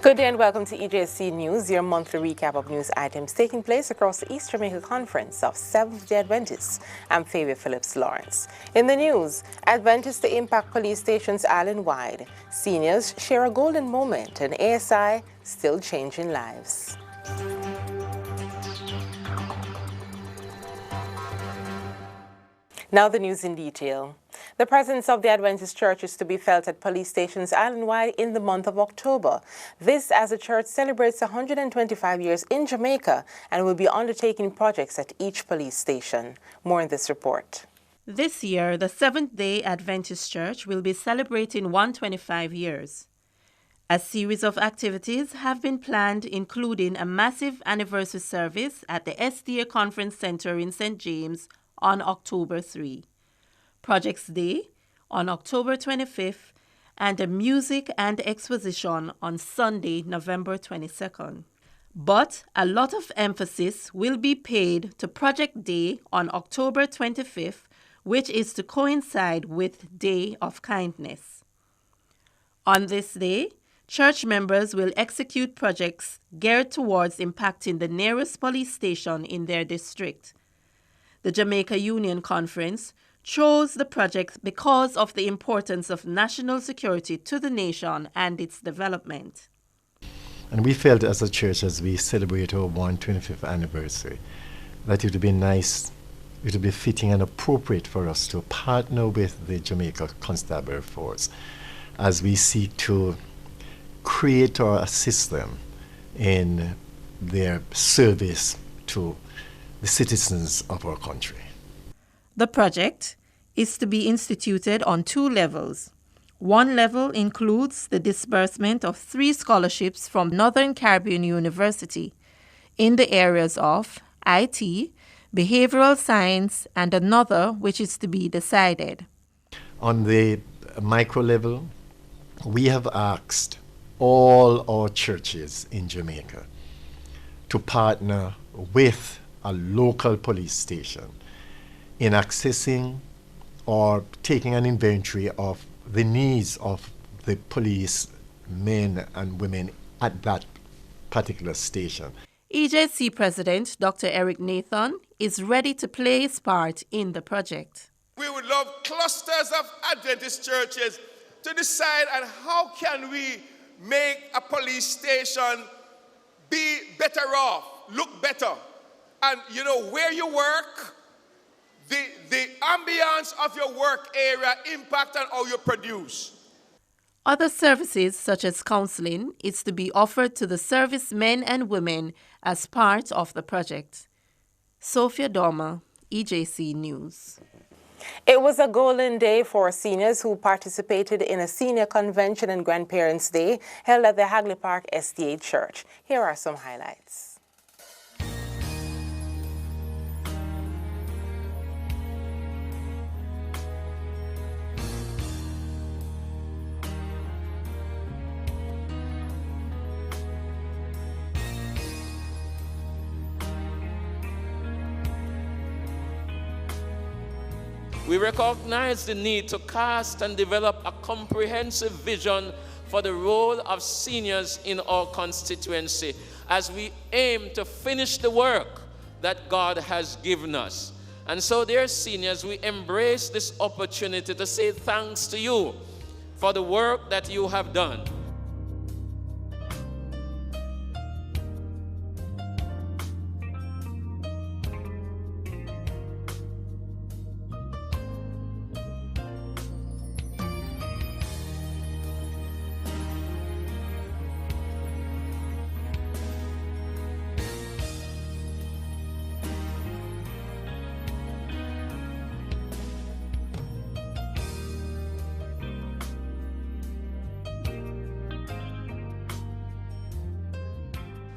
Good day and welcome to Ejc News, your monthly recap of news items taking place across the East Jamaica Conference of Seventh-day Adventists. I'm Fabia Phillips Lawrence. In the news, Adventists to impact police stations island-wide. Seniors share a golden moment and ASI still changing lives. Now the news in detail. The presence of the Adventist Church is to be felt at police stations island-wide in the month of October. This as the church celebrates 125 years in Jamaica and will be undertaking projects at each police station. More in this report. This year, the Seventh-day Adventist Church will be celebrating 125 years. A series of activities have been planned, including a massive anniversary service at the SDA Conference Center in St. James on October 3. Projects Day on October 25th, and a music and exposition on Sunday, November 22nd. But a lot of emphasis will be paid to Project Day on October 25th, which is to coincide with Day of Kindness. On this day, church members will execute projects geared towards impacting the nearest police station in their district. The Jamaica Union Conference chose the project because of the importance of national security to the nation and its development. And we felt as a church, as we celebrate our 125th anniversary, that it would be nice, it would be fitting and appropriate for us to partner with the Jamaica Constabulary Force as we seek to create or assist them in their service to the citizens of our country. The project is to be instituted on two levels. One level includes the disbursement of 3 scholarships from Northern Caribbean University in the areas of IT, behavioral science, and another which is to be decided. On the micro level, we have asked all our churches in Jamaica to partner with a local police station in accessing or taking an inventory of the needs of the police men and women at that particular station. EJC President Dr. Ejc Nathan is ready to play his part in the project. We would love clusters of Adventist churches to decide on how can we make a police station be better off, look better. And you know, where you work, the ambience of your work area impact on how you produce. Other services such as counseling is to be offered to the servicemen and women as part of the project. Sophia Dormer, EJC News. It was a golden day for seniors who participated in a senior convention and Grandparents' Day held at the Hagley Park SDA Church. Here are some highlights. We recognize the need to cast and develop a comprehensive vision for the role of seniors in our constituency as we aim to finish the work that God has given us. And so, dear seniors, we embrace this opportunity to say thanks to you for the work that you have done.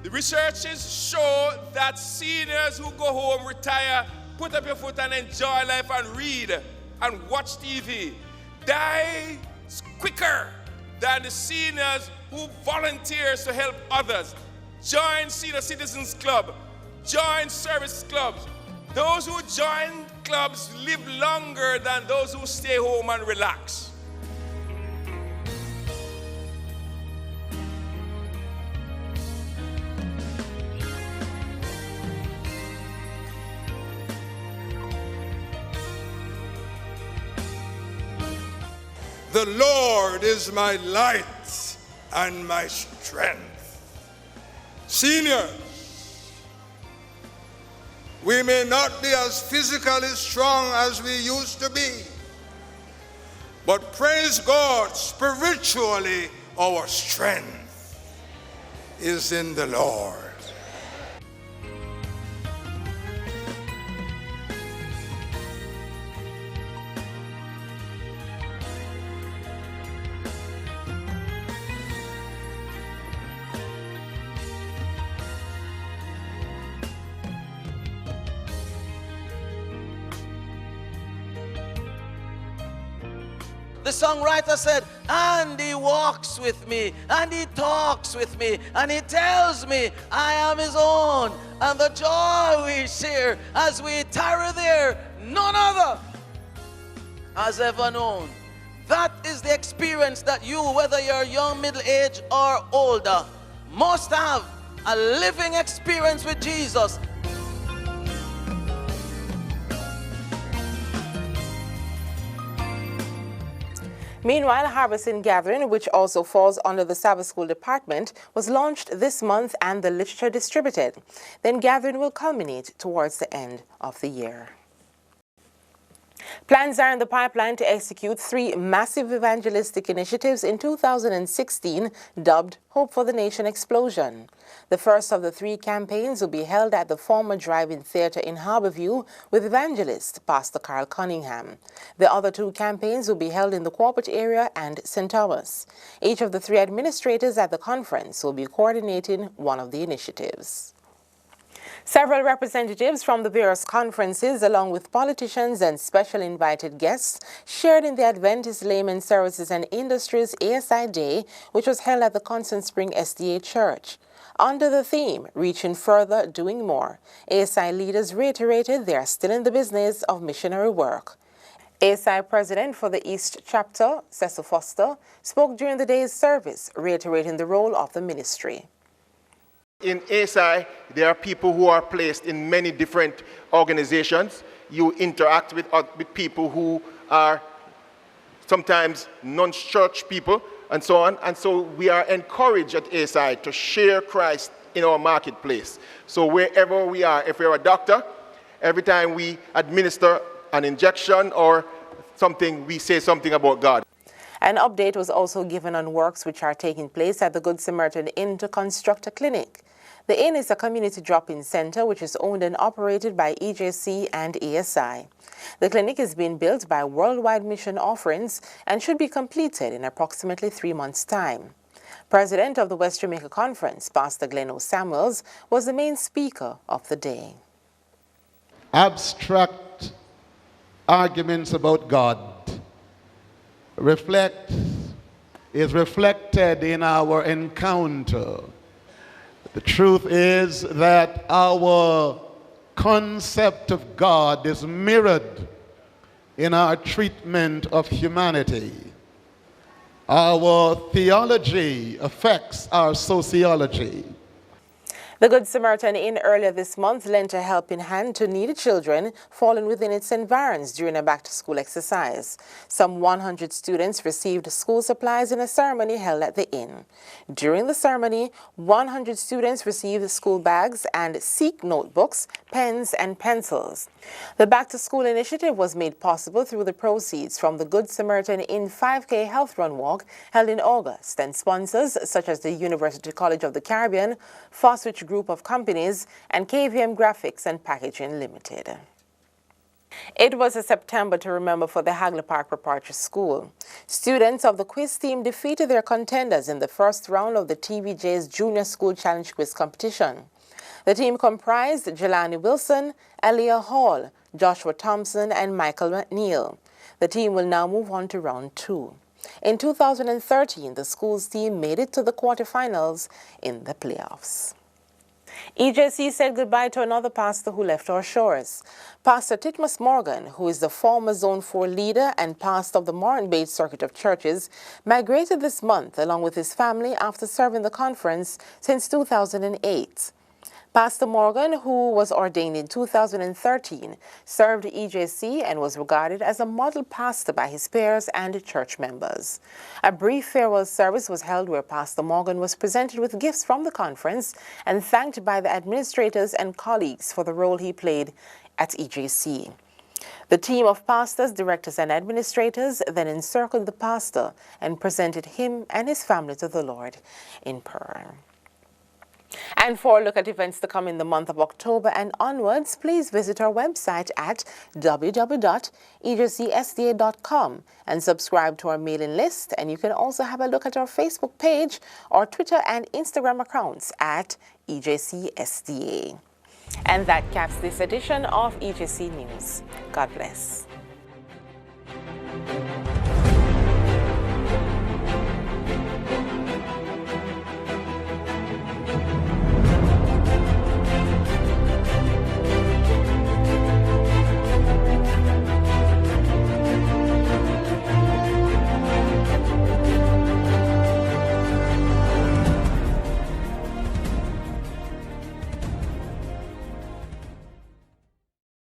The researches show that seniors who go home, retire, put up your foot and enjoy life and read and watch TV die quicker than the seniors who volunteers to help others. Join Senior Citizens Club, join service clubs. Those who join clubs live longer than those who stay home and relax. The Lord is my light and my strength. Seniors, we may not be as physically strong as we used to be, but praise God, spiritually our strength is in the Lord. The songwriter said, and he walks with me, and he talks with me, and he tells me I am his own. And the joy we share as we tarry there, none other has ever known. That is the experience that you, whether you're young, middle-aged, or older, must have. A living experience with Jesus. Meanwhile, Harvesting Gathering, which also falls under the Sabbath School Department, was launched this month and the literature distributed. Then gathering will culminate towards the end of the year. Plans are in the pipeline to execute 3 massive evangelistic initiatives in 2016 dubbed Hope for the Nation Explosion. The first of the 3 campaigns will be held at the former Drive-In Theatre in Harborview with evangelist Pastor Carl Cunningham. The other 2 campaigns will be held in the corporate area and St. Thomas. Each of the 3 administrators at the conference will be coordinating one of the initiatives. Several representatives from the various conferences, along with politicians and special invited guests, shared in the Adventist Layman Services and Industries ASI Day, which was held at the Constant Spring SDA Church. Under the theme, Reaching Further, Doing More, ASI leaders reiterated they are still in the business of missionary work. ASI President for the East Chapter, Cecil Foster, spoke during the day's service, reiterating the role of the ministry. In ASI, there are people who are placed in many different organizations. You interact with people who are sometimes non-church people and so on. And so we are encouraged at ASI to share Christ in our marketplace. So wherever we are, if we're a doctor, every time we administer an injection or something, we say something about God. An update was also given on works which are taking place at the Good Samaritan Inn to construct a clinic. The inn is a community drop-in center which is owned and operated by EJC and ASI. The clinic is being built by Worldwide Mission Offerings and should be completed in approximately 3 months' time. President of the West Jamaica Conference, Pastor Glenn O. Samuels, was the main speaker of the day. Abstract arguments about God is reflected in our encounter. The truth is that our concept of God is mirrored in our treatment of humanity. Our theology affects our sociology. The Good Samaritan Inn earlier this month lent a helping hand to needy children fallen within its environs during a back-to-school exercise. Some 100 students received school supplies in a ceremony held at the inn. During the ceremony, 100 students received school bags and Seek notebooks, pens, and pencils. The back-to-school initiative was made possible through the proceeds from the Good Samaritan Inn 5K Health Run Walk held in August, and sponsors such as the University College of the Caribbean, Foswich Group of Companies, and KVM Graphics and Packaging Limited. It was a September to remember for the Hagley Park Preparatory School. Students of the quiz team defeated their contenders in the first round of the TVJ's Junior School Challenge Quiz competition. The team comprised Jelani Wilson, Aliyah Hall, Joshua Thompson, and Michael McNeil. The team will now move on to round 2. In 2013, the school's team made it to the quarterfinals in the playoffs. EJC said goodbye to another pastor who left our shores. Pastor Titmus Morgan, who is the former Zone 4 leader and pastor of the Moran Bay Circuit of Churches, migrated this month along with his family after serving the conference since 2008. Pastor Morgan, who was ordained in 2013, served EJC and was regarded as a model pastor by his peers and church members. A brief farewell service was held where Pastor Morgan was presented with gifts from the conference and thanked by the administrators and colleagues for the role he played at EJC. The team of pastors, directors, and administrators then encircled the pastor and presented him and his family to the Lord in prayer. And for a look at events to come in the month of October and onwards, please visit our website at www.ejcsda.com and subscribe to our mailing list. And you can also have a look at our Facebook page or Twitter and Instagram accounts at EJCSDA. And that caps this edition of Ejc News. God bless.